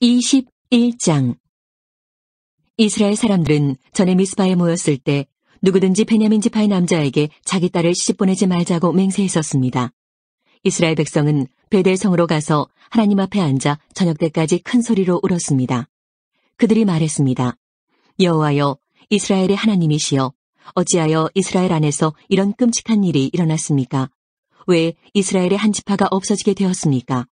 21장. 이스라엘 사람들은 전에 미스바에 모였을 때 누구든지 베냐민 지파의 남자에게 자기 딸을 시집 보내지 말자고 맹세했었습니다. 이스라엘 백성은 베델성으로 가서 하나님 앞에 앉아 저녁 때까지 큰 소리로 울었습니다. 그들이 말했습니다. 여호와여, 이스라엘의 하나님이시여, 어찌하여 이스라엘 안에서 이런 끔찍한 일이 일어났습니까? 왜 이스라엘의 한 지파가 없어지게 되었습니까?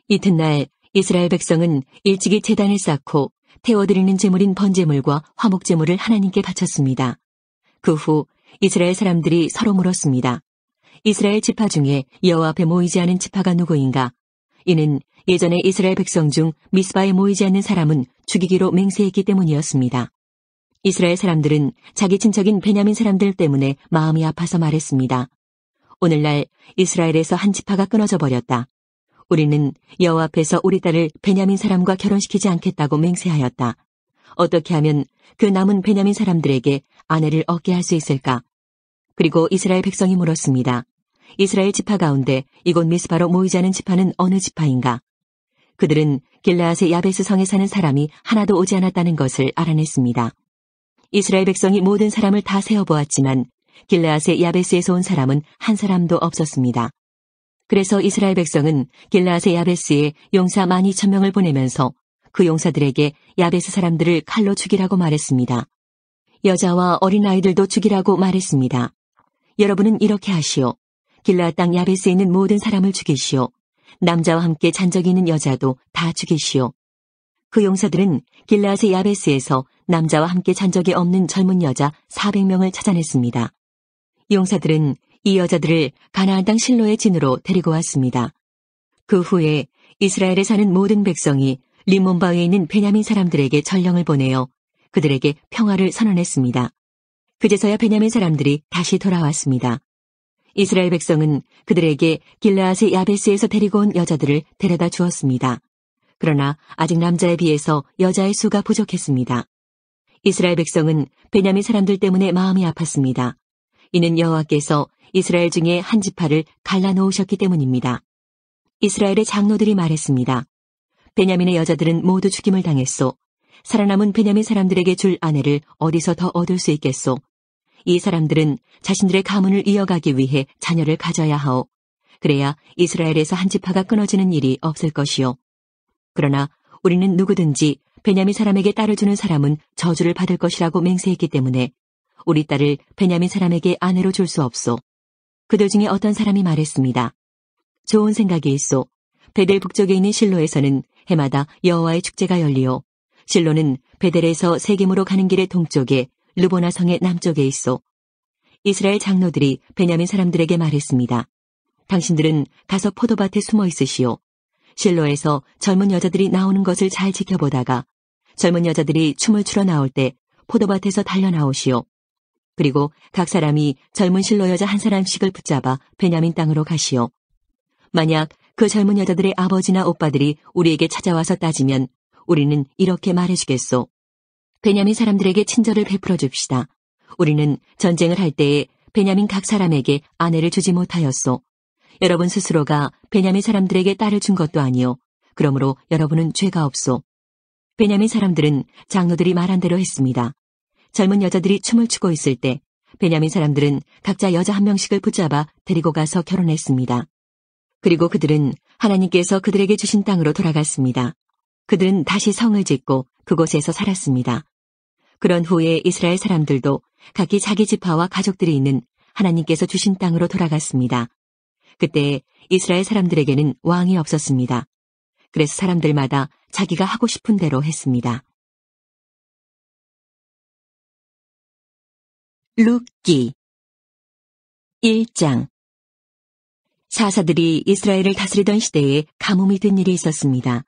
이튿날 이스라엘 백성은 일찍이 제단을 쌓고 태워드리는 제물인 번제물과 화목제물을 하나님께 바쳤습니다. 그 후 이스라엘 사람들이 서로 물었습니다. 이스라엘 지파 중에 여호와 앞에 모이지 않은 지파가 누구인가? 이는 예전에 이스라엘 백성 중 미스바에 모이지 않는 사람은 죽이기로 맹세했기 때문이었습니다. 이스라엘 사람들은 자기 친척인 베냐민 사람들 때문에 마음이 아파서 말했습니다. 오늘날 이스라엘에서 한 지파가 끊어져 버렸다. 우리는 여호와 앞에서 우리 딸을 베냐민 사람과 결혼시키지 않겠다고 맹세하였다. 어떻게 하면 그 남은 베냐민 사람들에게 아내를 얻게 할 수 있을까? 그리고 이스라엘 백성이 물었습니다. 이스라엘 지파 가운데 이곳 미스바로 모이지 않은 지파는 어느 지파인가? 그들은 길르앗의 야베스 성에 사는 사람이 하나도 오지 않았다는 것을 알아냈습니다. 이스라엘 백성이 모든 사람을 다 세어보았지만 길르앗의 야베스에서 온 사람은 한 사람도 없었습니다. 그래서 이스라엘 백성은 길르앗의 야베스에 용사 12,000명을 보내면서 그 용사들에게 야베스 사람들을 칼로 죽이라고 말했습니다. 여자와 어린아이들도 죽이라고 말했습니다. 여러분은 이렇게 하시오. 길르앗 땅 야베스에 있는 모든 사람을 죽이시오. 남자와 함께 잔적이 있는 여자도 다 죽이시오. 그 용사들은 길르앗의 야베스에서 남자와 함께 잔적이 없는 젊은 여자 400명을 찾아냈습니다. 용사들은 이 여자들을 가나안 땅 실로의 진으로 데리고 왔습니다. 그 후에 이스라엘에 사는 모든 백성이 림몬바위에 있는 베냐민 사람들에게 전령을 보내어 그들에게 평화를 선언했습니다. 그제서야 베냐민 사람들이 다시 돌아왔습니다. 이스라엘 백성은 그들에게 길르앗의 야베스에서 데리고 온 여자들을 데려다 주었습니다. 그러나 아직 남자에 비해서 여자의 수가 부족했습니다. 이스라엘 백성은 베냐민 사람들 때문에 마음이 아팠습니다. 이는 여호와께서 이스라엘 중에 한 지파를 갈라놓으셨기 때문입니다. 이스라엘의 장로들이 말했습니다. 베냐민의 여자들은 모두 죽임을 당했소. 살아남은 베냐민 사람들에게 줄 아내를 어디서 더 얻을 수 있겠소. 이 사람들은 자신들의 가문을 이어가기 위해 자녀를 가져야 하오. 그래야 이스라엘에서 한 지파가 끊어지는 일이 없을 것이오. 그러나 우리는 누구든지 베냐민 사람에게 딸을 주는 사람은 저주를 받을 것이라고 맹세했기 때문에 우리 딸을 베냐민 사람에게 아내로 줄 수 없소. 그들 중에 어떤 사람이 말했습니다. 좋은 생각이 있소. 베델 북쪽에 있는 실로에서는 해마다 여호와의 축제가 열리오. 실로는 베델에서 세겜으로 가는 길의 동쪽에 르보나 성의 남쪽에 있소. 이스라엘 장로들이 베냐민 사람들에게 말했습니다. 당신들은 가서 포도밭에 숨어 있으시오. 실로에서 젊은 여자들이 나오는 것을 잘 지켜보다가 젊은 여자들이 춤을 추러 나올 때 포도밭에서 달려나오시오. 그리고 각 사람이 젊은 실로 여자 한 사람씩을 붙잡아 베냐민 땅으로 가시오. 만약 그 젊은 여자들의 아버지나 오빠들이 우리에게 찾아와서 따지면 우리는 이렇게 말해주겠소. 베냐민 사람들에게 친절을 베풀어 줍시다. 우리는 전쟁을 할 때에 베냐민 각 사람에게 아내를 주지 못하였소. 여러분 스스로가 베냐민 사람들에게 딸을 준 것도 아니오. 그러므로 여러분은 죄가 없소. 베냐민 사람들은 장로들이 말한 대로 했습니다. 젊은 여자들이 춤을 추고 있을 때 베냐민 사람들은 각자 여자 한 명씩을 붙잡아 데리고 가서 결혼했습니다. 그리고 그들은 하나님께서 그들에게 주신 땅으로 돌아갔습니다. 그들은 다시 성을 짓고 그곳에서 살았습니다. 그런 후에 이스라엘 사람들도 각기 자기 지파와 가족들이 있는 하나님께서 주신 땅으로 돌아갔습니다. 그때 이스라엘 사람들에게는 왕이 없었습니다. 그래서 사람들마다 자기가 하고 싶은 대로 했습니다. 룻기 1장. 사사들이 이스라엘을 다스리던 시대에 가뭄이 든 일이 있었습니다.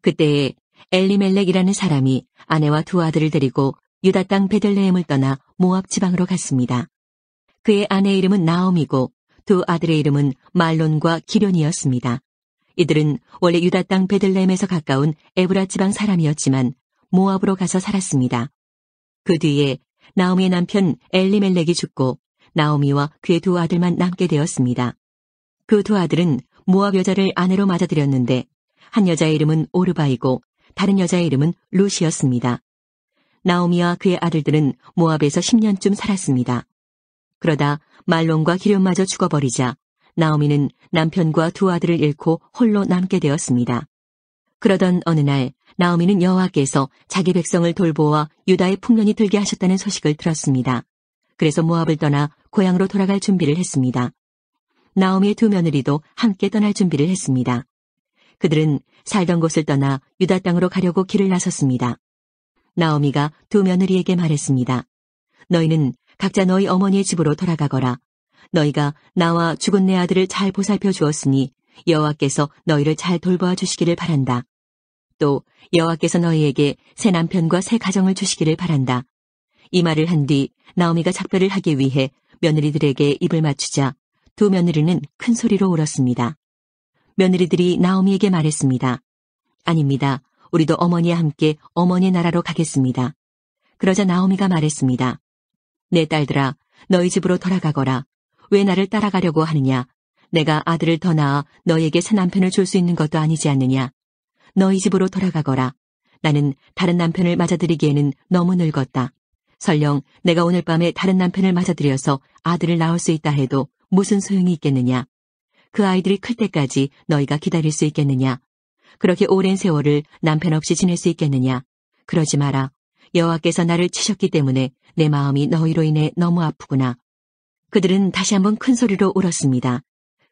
그때에 엘리멜렉이라는 사람이 아내와 두 아들을 데리고 유다 땅 베들레헴을 떠나 모압 지방으로 갔습니다. 그의 아내의 이름은 나옴이고 두 아들의 이름은 말론과 기련이었습니다. 이들은 원래 유다 땅 베들레헴에서 가까운 에브라 지방 사람이었지만 모압으로 가서 살았습니다. 그 뒤에 나오미의 남편 엘리멜렉이 죽고 나오미와 그의 두 아들만 남게 되었습니다. 그 두 아들은 모압 여자를 아내로 맞아들였는데 한 여자의 이름은 오르바이고 다른 여자의 이름은 룻이었습니다. 나오미와 그의 아들들은 모압에서 10년쯤 살았습니다. 그러다 말론과 기럨마저 죽어버리자 나오미는 남편과 두 아들을 잃고 홀로 남게 되었습니다. 그러던 어느 날 나오미는 여호와께서 자기 백성을 돌보아 유다의 풍년이 들게 하셨다는 소식을 들었습니다. 그래서 모압을 떠나 고향으로 돌아갈 준비를 했습니다. 나오미의 두 며느리도 함께 떠날 준비를 했습니다. 그들은 살던 곳을 떠나 유다 땅으로 가려고 길을 나섰습니다. 나오미가 두 며느리에게 말했습니다. 너희는 각자 너희 어머니의 집으로 돌아가거라. 너희가 나와 죽은 내 아들을 잘 보살펴 주었으니 여호와께서 너희를 잘 돌보아 주시기를 바란다. 또 여호와께서 너희에게 새 남편과 새 가정을 주시기를 바란다. 이 말을 한 뒤 나오미가 작별을 하기 위해 며느리들에게 입을 맞추자 두 며느리는 큰 소리로 울었습니다. 며느리들이 나오미에게 말했습니다. 아닙니다. 우리도 어머니와 함께 어머니의 나라로 가겠습니다. 그러자 나오미가 말했습니다. 내 딸들아, 너희 집으로 돌아가거라. 왜 나를 따라가려고 하느냐? 내가 아들을 더 낳아 너희에게 새 남편을 줄 수 있는 것도 아니지 않느냐? 너희 집으로 돌아가거라. 나는 다른 남편을 맞아들이기에는 너무 늙었다. 설령 내가 오늘 밤에 다른 남편을 맞아들여서 아들을 낳을 수 있다 해도 무슨 소용이 있겠느냐? 그 아이들이 클 때까지 너희가 기다릴 수 있겠느냐? 그렇게 오랜 세월을 남편 없이 지낼 수 있겠느냐? 그러지 마라. 여호와께서 나를 치셨기 때문에 내 마음이 너희로 인해 너무 아프구나. 그들은 다시 한번 큰 소리로 울었습니다.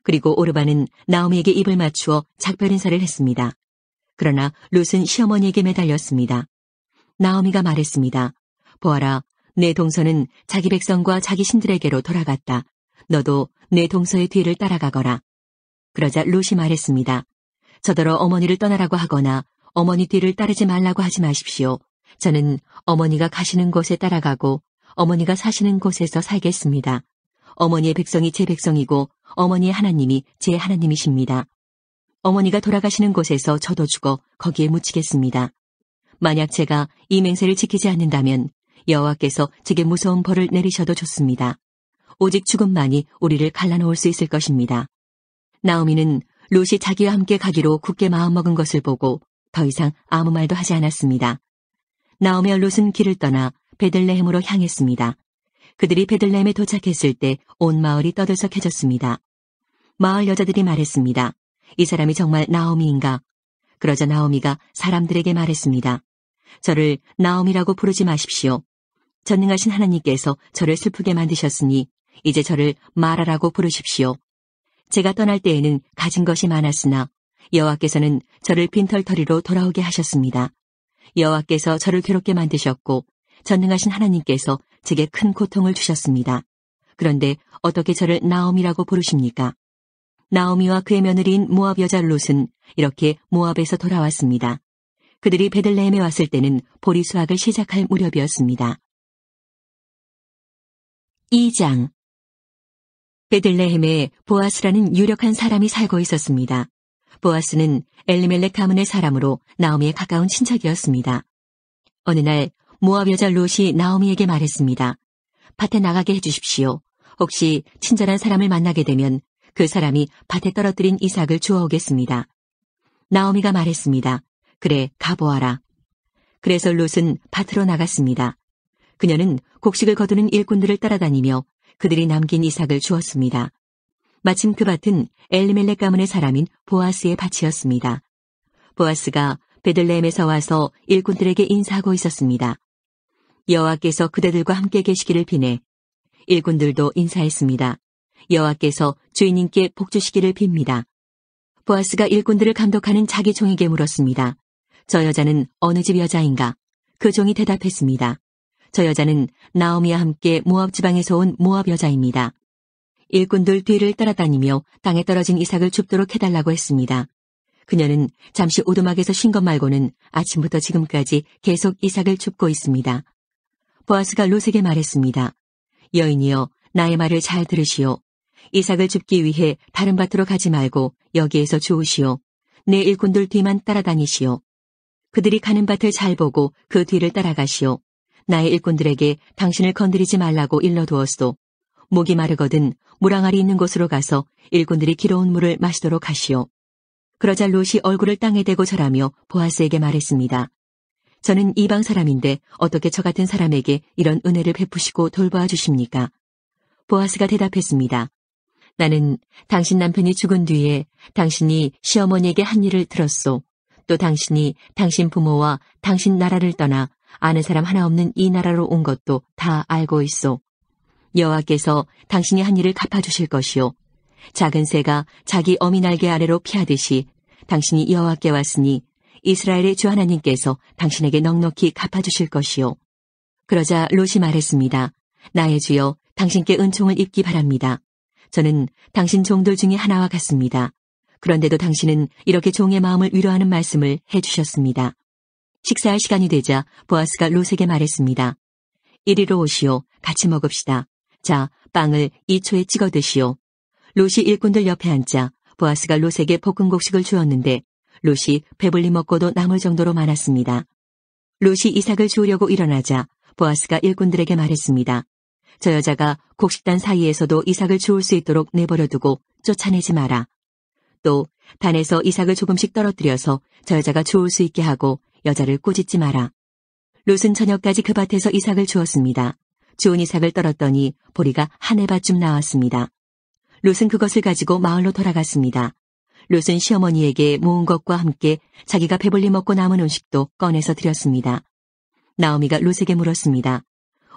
그리고 오르바는 나오미에게 입을 맞추어 작별 인사를 했습니다. 그러나 룻은 시어머니에게 매달렸습니다. 나오미가 말했습니다. 보아라, 내 동서는 자기 백성과 자기 신들에게로 돌아갔다. 너도 내 동서의 뒤를 따라가거라. 그러자 룻이 말했습니다. 저더러 어머니를 떠나라고 하거나 어머니 뒤를 따르지 말라고 하지 마십시오. 저는 어머니가 가시는 곳에 따라가고 어머니가 사시는 곳에서 살겠습니다. 어머니의 백성이 제 백성이고 어머니의 하나님이 제 하나님이십니다. 어머니가 돌아가시는 곳에서 저도 죽어 거기에 묻히겠습니다. 만약 제가 이 맹세를 지키지 않는다면 여호와께서 제게 무서운 벌을 내리셔도 좋습니다. 오직 죽음만이 우리를 갈라놓을 수 있을 것입니다. 나오미는 룻이 자기와 함께 가기로 굳게 마음먹은 것을 보고 더 이상 아무 말도 하지 않았습니다. 나오미와 룻은 길을 떠나 베들레헴으로 향했습니다. 그들이 베들레헴에 도착했을 때 온 마을이 떠들썩해졌습니다. 마을 여자들이 말했습니다. 이 사람이 정말 나오미인가? 그러자 나오미가 사람들에게 말했습니다. 저를 나오미라고 부르지 마십시오. 전능하신 하나님께서 저를 슬프게 만드셨으니 이제 저를 마라라고 부르십시오. 제가 떠날 때에는 가진 것이 많았으나 여호와께서는 저를 빈털터리로 돌아오게 하셨습니다. 여호와께서 저를 괴롭게 만드셨고 전능하신 하나님께서 제게 큰 고통을 주셨습니다. 그런데 어떻게 저를 나오미라고 부르십니까? 나오미와 그의 며느리인 모압 여자 룻은 이렇게 모압에서 돌아왔습니다. 그들이 베들레헴에 왔을 때는 보리 수확을 시작할 무렵이었습니다. 2장 베들레헴에 보아스라는 유력한 사람이 살고 있었습니다. 보아스는 엘리멜렉 가문의 사람으로 나오미의 가까운 친척이었습니다. 어느 날 모압 여자 룻이 나오미에게 말했습니다. 밭에 나가게 해주십시오. 혹시 친절한 사람을 만나게 되면 그 사람이 밭에 떨어뜨린 이삭을 주워오겠습니다. 나오미가 말했습니다. 그래, 가보아라. 그래서 룻은 밭으로 나갔습니다. 그녀는 곡식을 거두는 일꾼들을 따라다니며 그들이 남긴 이삭을 주었습니다. 마침 그 밭은 엘리멜렉 가문의 사람인 보아스의 밭이었습니다. 보아스가 베들레헴에서 와서 일꾼들에게 인사하고 있었습니다. 여호와께서 그대들과 함께 계시기를 비네. 일꾼들도 인사했습니다. 여호와께서 주인님께 복 주시기를 빕니다. 보아스가 일꾼들을 감독하는 자기 종에게 물었습니다. 저 여자는 어느 집 여자인가? 그 종이 대답했습니다. 저 여자는 나오미와 함께 모압 지방에서 온 모압 여자입니다. 일꾼들 뒤를 따라다니며 땅에 떨어진 이삭을 줍도록 해달라고 했습니다. 그녀는 잠시 오두막에서 쉰 것 말고는 아침부터 지금까지 계속 이삭을 줍고 있습니다. 보아스가 룻에게 말했습니다. 여인이여, 나의 말을 잘 들으시오. 이삭을 줍기 위해 다른 밭으로 가지 말고 여기에서 주우시오. 내 일꾼들 뒤만 따라다니시오. 그들이 가는 밭을 잘 보고 그 뒤를 따라가시오. 나의 일꾼들에게 당신을 건드리지 말라고 일러두었소. 목이 마르거든 물항아리 있는 곳으로 가서 일꾼들이 길어온 물을 마시도록 하시오. 그러자 롯이 얼굴을 땅에 대고 절하며 보아스에게 말했습니다. 저는 이방 사람인데 어떻게 저 같은 사람에게 이런 은혜를 베푸시고 돌보아 주십니까? 보아스가 대답했습니다. 나는 당신 남편이 죽은 뒤에 당신이 시어머니에게 한 일을 들었소. 또 당신이 당신 부모와 당신 나라를 떠나 아는 사람 하나 없는 이 나라로 온 것도 다 알고 있소. 여호와께서 당신이 한 일을 갚아주실 것이요. 작은 새가 자기 어미 날개 아래로 피하듯이 당신이 여호와께 왔으니 이스라엘의 주 하나님께서 당신에게 넉넉히 갚아주실 것이요. 그러자 롯이 말했습니다. 나의 주여, 당신께 은총을 입기 바랍니다. 저는 당신 종들 중에 하나와 같습니다. 그런데도 당신은 이렇게 종의 마음을 위로하는 말씀을 해주셨습니다. 식사할 시간이 되자 보아스가 롯에게 말했습니다. 이리로 오시오. 같이 먹읍시다. 자, 빵을 2초에 찍어 드시오. 롯이 일꾼들 옆에 앉자 보아스가 롯에게 볶은 곡식을 주었는데 롯이 배불리 먹고도 남을 정도로 많았습니다. 롯이 이삭을 주우려고 일어나자 보아스가 일꾼들에게 말했습니다. 저 여자가 곡식단 사이에서도 이삭을 주울 수 있도록 내버려두고 쫓아내지 마라. 또 단에서 이삭을 조금씩 떨어뜨려서 저 여자가 주울 수 있게 하고 여자를 꾸짖지 마라. 롯은 저녁까지 그 밭에서 이삭을 주었습니다. 주운 이삭을 떨었더니 보리가 한 해밭쯤 나왔습니다. 롯은 그것을 가지고 마을로 돌아갔습니다. 롯은 시어머니에게 모은 것과 함께 자기가 배불리 먹고 남은 음식도 꺼내서 드렸습니다. 나오미가 롯에게 물었습니다.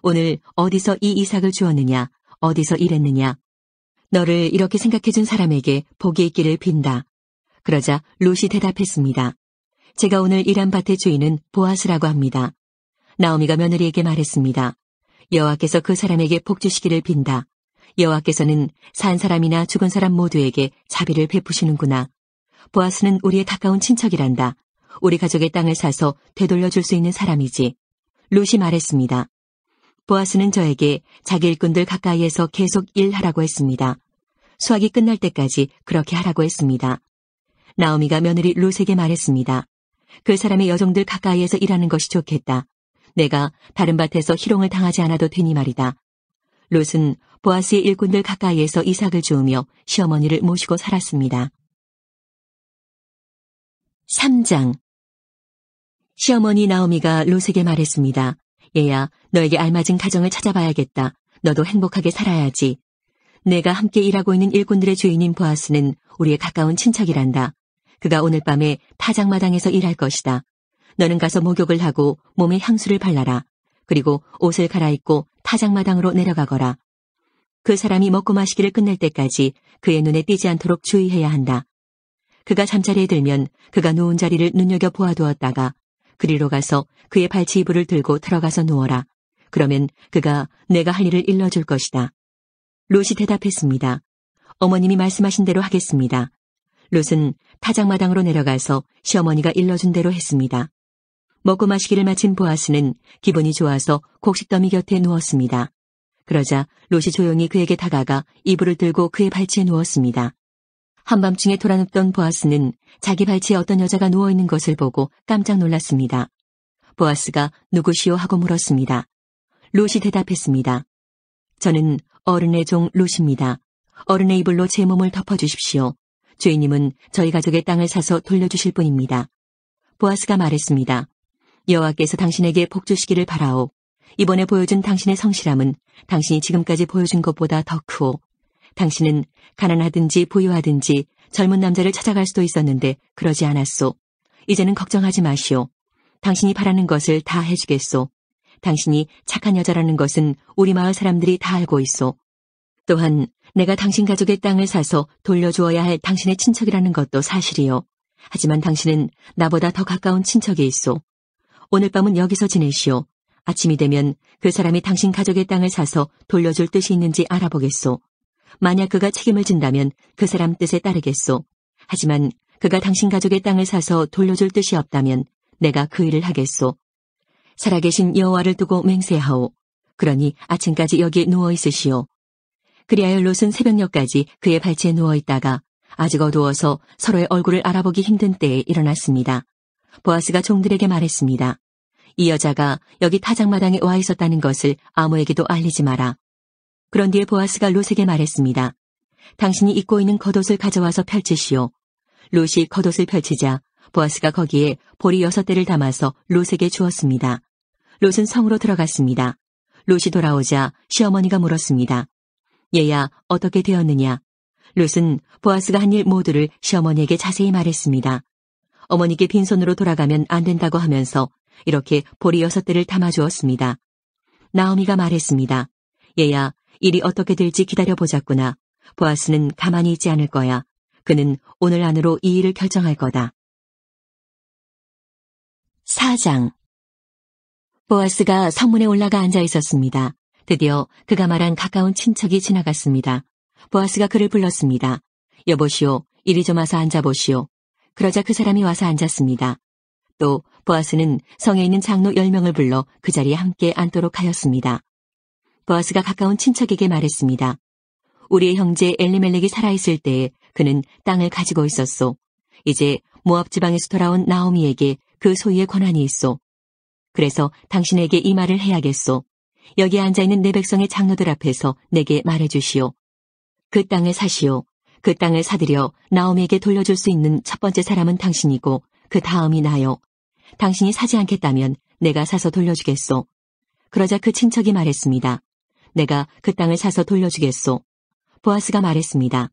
오늘 어디서 이 이삭을 주었느냐? 어디서 일했느냐? 너를 이렇게 생각해준 사람에게 복이 있기를 빈다. 그러자 롯이 대답했습니다. 제가 오늘 일한 밭의 주인은 보아스라고 합니다. 나오미가 며느리에게 말했습니다. 여호와께서 그 사람에게 복 주시기를 빈다. 여호와께서는 산 사람이나 죽은 사람 모두에게 자비를 베푸시는구나. 보아스는 우리의 가까운 친척이란다. 우리 가족의 땅을 사서 되돌려줄 수 있는 사람이지. 롯이 말했습니다. 보아스는 저에게 자기 일꾼들 가까이에서 계속 일하라고 했습니다. 수확이 끝날 때까지 그렇게 하라고 했습니다. 나오미가 며느리 롯에게 말했습니다. 그 사람의 여종들 가까이에서 일하는 것이 좋겠다. 내가 다른 밭에서 희롱을 당하지 않아도 되니 말이다. 롯은 보아스의 일꾼들 가까이에서 이삭을 주우며 시어머니를 모시고 살았습니다. 3장. 시어머니 나오미가 롯에게 말했습니다. 얘야, 너에게 알맞은 가정을 찾아봐야겠다. 너도 행복하게 살아야지. 내가 함께 일하고 있는 일꾼들의 주인인 보아스는 우리의 가까운 친척이란다. 그가 오늘 밤에 타작마당에서 일할 것이다. 너는 가서 목욕을 하고 몸에 향수를 발라라. 그리고 옷을 갈아입고 타작마당으로 내려가거라. 그 사람이 먹고 마시기를 끝낼 때까지 그의 눈에 띄지 않도록 주의해야 한다. 그가 잠자리에 들면 그가 누운 자리를 눈여겨 보아두었다가 그리로 가서 그의 발치 이불을 들고 들어가서 누워라. 그러면 그가 내가 할 일을 일러줄 것이다. 롯이 대답했습니다. 어머님이 말씀하신 대로 하겠습니다. 롯은 타작마당으로 내려가서 시어머니가 일러준 대로 했습니다. 먹고 마시기를 마친 보아스는 기분이 좋아서 곡식더미 곁에 누웠습니다. 그러자 롯이 조용히 그에게 다가가 이불을 들고 그의 발치에 누웠습니다. 한밤중에 돌아눕던 보아스는 자기 발치에 어떤 여자가 누워있는 것을 보고 깜짝 놀랐습니다. 보아스가 누구시오 하고 물었습니다. 롯이 대답했습니다. 저는 어른의 종 롯입니다. 어른의 이불로 제 몸을 덮어주십시오. 주인님은 저희 가족의 땅을 사서 돌려주실 분입니다. 보아스가 말했습니다. 여호와께서 당신에게 복 주시기를 바라오. 이번에 보여준 당신의 성실함은 당신이 지금까지 보여준 것보다 더 크오. 당신은 가난하든지 부유하든지 젊은 남자를 찾아갈 수도 있었는데 그러지 않았소. 이제는 걱정하지 마시오. 당신이 바라는 것을 다 해주겠소. 당신이 착한 여자라는 것은 우리 마을 사람들이 다 알고 있소. 또한 내가 당신 가족의 땅을 사서 돌려주어야 할 당신의 친척이라는 것도 사실이요. 하지만 당신은 나보다 더 가까운 친척이 있소. 오늘 밤은 여기서 지내시오. 아침이 되면 그 사람이 당신 가족의 땅을 사서 돌려줄 뜻이 있는지 알아보겠소. 만약 그가 책임을 진다면 그 사람 뜻에 따르겠소. 하지만 그가 당신 가족의 땅을 사서 돌려줄 뜻이 없다면 내가 그 일을 하겠소. 살아계신 여호와를 두고 맹세하오. 그러니 아침까지 여기 누워 있으시오. 그리하여 롯은 새벽녘까지 그의 발치에 누워 있다가 아직 어두워서 서로의 얼굴을 알아보기 힘든 때에 일어났습니다. 보아스가 종들에게 말했습니다. 이 여자가 여기 타작마당에 와 있었다는 것을 아무에게도 알리지 마라. 그런 뒤에 보아스가 롯에게 말했습니다. 당신이 입고 있는 겉옷을 가져와서 펼치시오. 롯이 겉옷을 펼치자 보아스가 거기에 보리 6대를 담아서 롯에게 주었습니다. 롯은 성으로 들어갔습니다. 롯이 돌아오자 시어머니가 물었습니다. 얘야, 어떻게 되었느냐? 롯은 보아스가 한 일 모두를 시어머니에게 자세히 말했습니다. 어머니께 빈손으로 돌아가면 안 된다고 하면서 이렇게 보리 6대를 담아주었습니다. 나오미가 말했습니다. 얘야, 일이 어떻게 될지 기다려보자꾸나. 보아스는 가만히 있지 않을 거야. 그는 오늘 안으로 이 일을 결정할 거다. 4장. 보아스가 성문에 올라가 앉아 있었습니다. 드디어 그가 말한 가까운 친척이 지나갔습니다. 보아스가 그를 불렀습니다. 여보시오, 이리 좀 와서 앉아보시오. 그러자 그 사람이 와서 앉았습니다. 또 보아스는 성에 있는 장로 10명을 불러 그 자리에 함께 앉도록 하였습니다. 보아스가 가까운 친척에게 말했습니다. 우리의 형제 엘리멜렉이 살아있을 때에 그는 땅을 가지고 있었소. 이제 모압 지방에서 돌아온 나오미에게 그 소유의 권한이 있소. 그래서 당신에게 이 말을 해야겠소. 여기에 앉아있는 내 백성의 장로들 앞에서 내게 말해주시오. 그 땅을 사시오. 그 땅을 사들여 나오미에게 돌려줄 수 있는 첫 번째 사람은 당신이고 그 다음이 나요. 당신이 사지 않겠다면 내가 사서 돌려주겠소. 그러자 그 친척이 말했습니다. 내가 그 땅을 사서 돌려주겠소. 보아스가 말했습니다.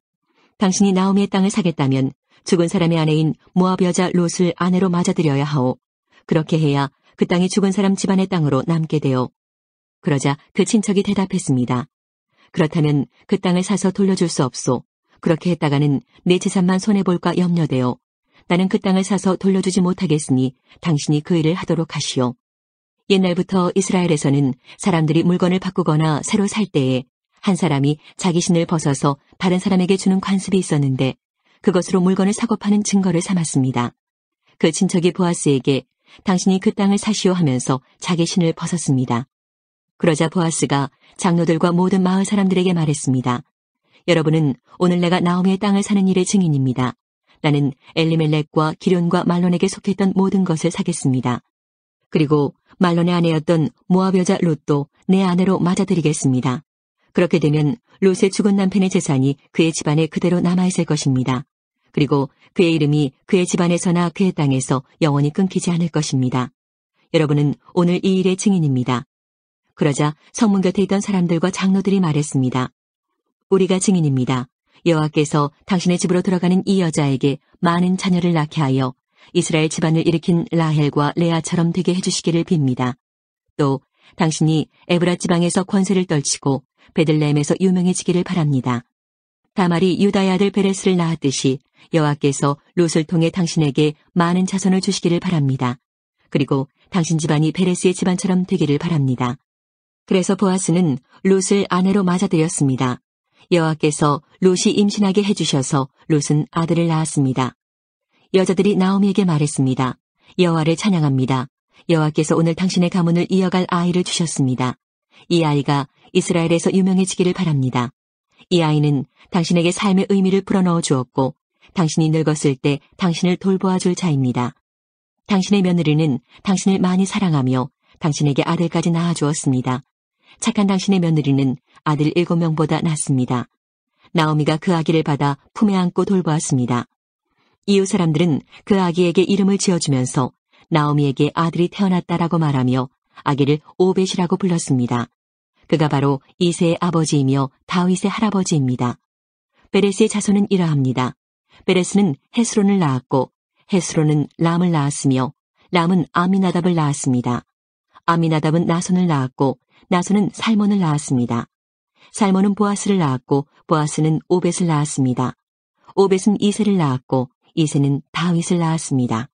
당신이 나오미의 땅을 사겠다면 죽은 사람의 아내인 모압 여자 롯을 아내로 맞아들여야 하오. 그렇게 해야 그 땅이 죽은 사람 집안의 땅으로 남게 되오. 그러자 그 친척이 대답했습니다. 그렇다면 그 땅을 사서 돌려줄 수 없소. 그렇게 했다가는 내 재산만 손해볼까 염려되오. 나는 그 땅을 사서 돌려주지 못하겠으니 당신이 그 일을 하도록 하시오. 옛날부터 이스라엘에서는 사람들이 물건을 바꾸거나 새로 살 때에 한 사람이 자기 신을 벗어서 다른 사람에게 주는 관습이 있었는데 그것으로 물건을 사고 파는 증거를 삼았습니다. 그 친척이 보아스에게 당신이 그 땅을 사시오 하면서 자기 신을 벗었습니다. 그러자 보아스가 장로들과 모든 마을 사람들에게 말했습니다. 여러분은 오늘 내가 나오미의 땅을 사는 일의 증인입니다. 나는 엘리멜렉과 기럨과 말론에게 속했던 모든 것을 사겠습니다. 그리고 말론의 아내였던 모압 여자 롯도 내 아내로 맞아들이겠습니다. 그렇게 되면 롯의 죽은 남편의 재산이 그의 집안에 그대로 남아있을 것입니다. 그리고 그의 이름이 그의 집안에서나 그의 땅에서 영원히 끊기지 않을 것입니다. 여러분은 오늘 이 일의 증인입니다. 그러자 성문 곁에 있던 사람들과 장로들이 말했습니다. 우리가 증인입니다. 여호와께서 당신의 집으로 돌아가는 이 여자에게 많은 자녀를 낳게 하여 이스라엘 집안을 일으킨 라헬과 레아처럼 되게 해주시기를 빕니다. 또 당신이 에브라 지방에서 권세를 떨치고 베들레헴에서 유명해지기를 바랍니다. 다말이 유다의 아들 베레스를 낳았듯이 여호와께서 롯을 통해 당신에게 많은 자손을 주시기를 바랍니다. 그리고 당신 집안이 베레스의 집안처럼 되기를 바랍니다. 그래서 보아스는 롯을 아내로 맞아들였습니다. 여호와께서 롯이 임신하게 해주셔서 롯은 아들을 낳았습니다. 여자들이 나오미에게 말했습니다. 여호와를 찬양합니다. 여호와께서 오늘 당신의 가문을 이어갈 아이를 주셨습니다. 이 아이가 이스라엘에서 유명해지기를 바랍니다. 이 아이는 당신에게 삶의 의미를 불어넣어 주었고 당신이 늙었을 때 당신을 돌보아 줄 자입니다. 당신의 며느리는 당신을 많이 사랑하며 당신에게 아들까지 낳아주었습니다. 착한 당신의 며느리는 아들 7명보다 낫습니다. 나오미가 그 아기를 받아 품에 안고 돌보았습니다. 이웃 사람들은 그 아기에게 이름을 지어주면서 나오미에게 아들이 태어났다라고 말하며 아기를 오벳이라고 불렀습니다. 그가 바로 이새의 아버지이며 다윗의 할아버지입니다. 베레스의 자손은 이러합니다. 베레스는 헤스론을 낳았고 헤스론은 람을 낳았으며 람은 아미나답을 낳았습니다. 아미나답은 나손을 낳았고 나손은 살몬을 낳았습니다. 살몬은 보아스를 낳았고 보아스는 오벳을 낳았습니다. 오벳은 이새를 낳았고 이새는 다윗을 낳았습니다.